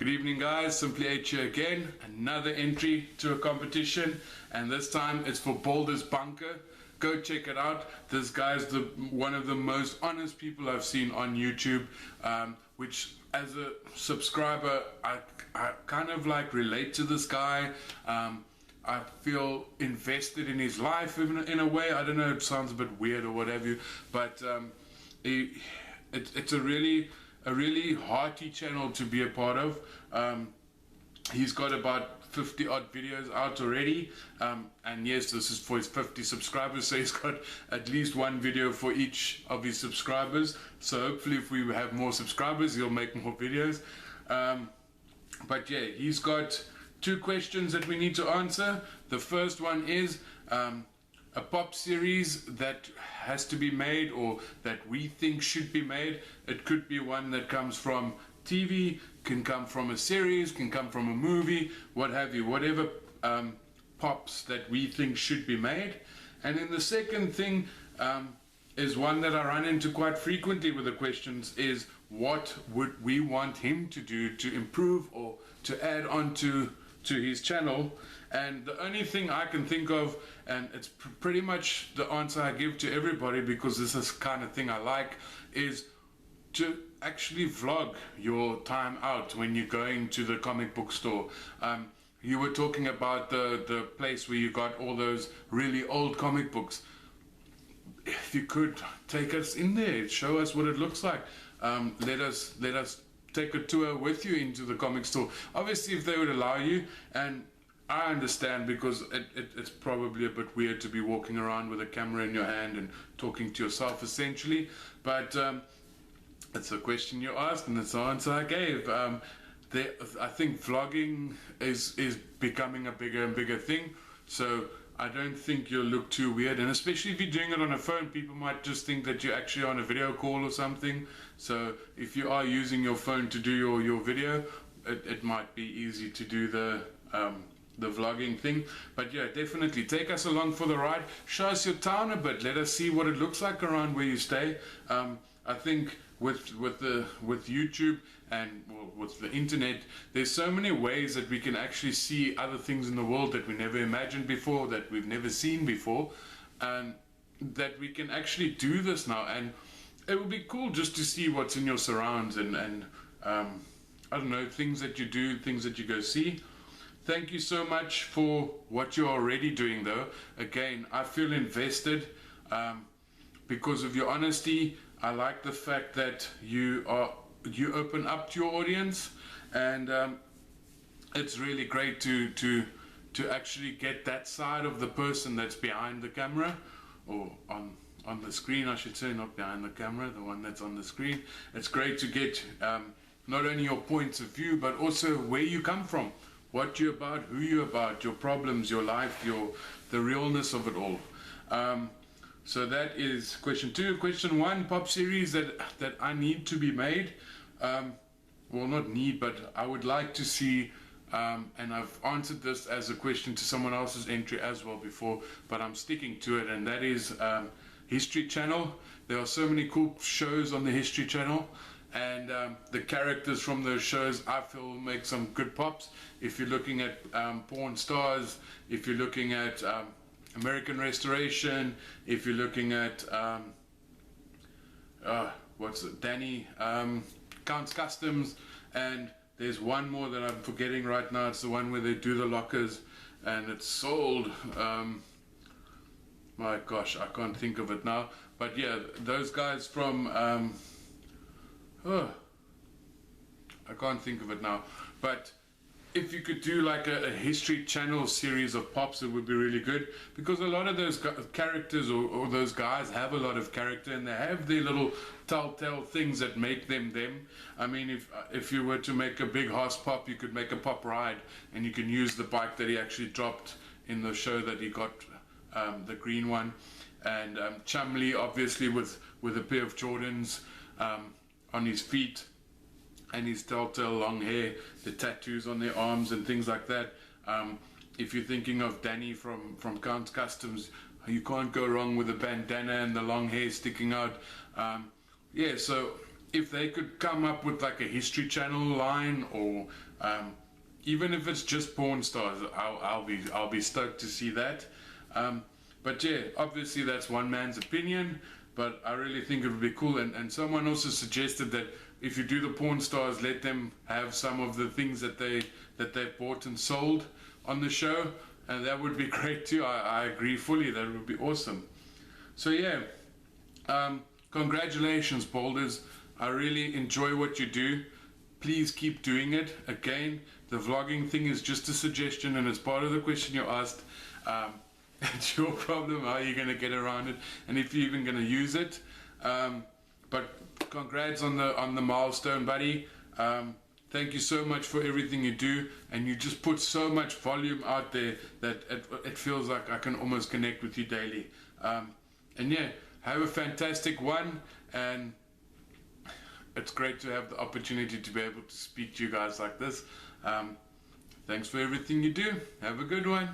Good evening guys, Simply H here again, another entry to a competition, and this time it's for Boulder's Bunker. Go check it out. This guy's one of the most honest people I've seen on YouTube, which as a subscriber I kind of like relate to this guy. I feel invested in his life in a way. I don't know, it sounds a bit weird or whatever, but it's a really hearty channel to be a part of. He's got about 50 odd videos out already, and yes, this is for his 50 subscribers, so he's got at least one video for each of his subscribers. So hopefully if we have more subscribers, he'll make more videos. But yeah, he's got two questions that we need to answer. The first one is a pop series that has to be made or that we think should be made. It could be one that comes from TV, can come from a series, can come from a movie, what have you, whatever pops that we think should be made. And then the second thing is one that I run into quite frequently with the questions, is what would we want him to do to improve or to add on to his channel. And the only thing I can think of, and it's pretty much the answer I give to everybody because this is the kind of thing I like, is to actually vlog your time out when you're going to the comic book store. You were talking about the place where you got all those really old comic books. If you could take us in there, show us what it looks like. Let us take a tour with you into the comic store. Obviously, if they would allow you, and I understand because it's probably a bit weird to be walking around with a camera in your hand and talking to yourself essentially, but it's a question you asked and it's the answer I gave. I think vlogging is becoming a bigger and bigger thing, so I don't think you'll look too weird, and especially if you're doing it on a phone, people might just think that you're actually on a video call or something. So if you are using your phone to do your video, it might be easy to do the vlogging thing. But yeah, definitely take us along for the ride, show us your town a bit, let us see what it looks like around where you stay. I think with YouTube and with the internet, there's so many ways that we can actually see other things in the world that we never imagined before, that we've never seen before, that we can actually do this now. And it would be cool just to see what's in your surrounds and I don't know, things that you do, things that you go see. Thank you so much for what you're already doing though. Again, I feel invested because of your honesty. I like the fact that you open up to your audience, and it's really great to actually get that side of the person that's behind the camera, or on the screen I should say, not behind the camera, the one that's on the screen. It's great to get not only your points of view but also where you come from, what you're about, who you're about, your problems, your life, the realness of it all. So that is question 2. Question 1, pop series that I need to be made. Well, not need, but I would like to see, and I've answered this as a question to someone else's entry as well before, but I'm sticking to it, and that is History Channel. There are so many cool shows on the History Channel, and the characters from those shows I feel make some good pops. If you're looking at porn stars, if you're looking at American Restoration, if you're looking at Danny, Count's Customs, and there's one more that I'm forgetting right now. It's the one where they do the lockers and it's sold. My gosh, I can't think of it now. But yeah, those guys from I can't think of it now. But if you could do like a History Channel series of pops, it would be really good, because a lot of those characters or those guys have a lot of character, and they have their little telltale things that make them them. I mean, if you were to make a big horse pop, you could make a pop ride, and you can use the bike that he actually dropped in the show that he got, the green one, and Chumley obviously with a pair of Jordans on his feet, and his telltale long hair, the tattoos on their arms and things like that. If you're thinking of Danny from Count's Customs, you can't go wrong with the bandana and the long hair sticking out. Yeah, so if they could come up with like a History Channel line, or Even if it's just porn stars, I'll be stoked to see that. But yeah, obviously that's one man's opinion, but I really think it would be cool. And someone also suggested that if you do the porn stars, let them have some of the things that they bought and sold on the show, and that would be great too. I agree fully. That would be awesome. So yeah, congratulations, Boulders. I really enjoy what you do. Please keep doing it. Again, the vlogging thing is just a suggestion, and it's part of the question you asked. It's your problem. How are you going to get around it, and if you're even going to use it? But congrats on the milestone, buddy. Thank you so much for everything you do, and you just put so much volume out there that it feels like I can almost connect with you daily. And yeah, have a fantastic one, and it's great to have the opportunity to be able to speak to you guys like this. Thanks for everything you do. Have a good one.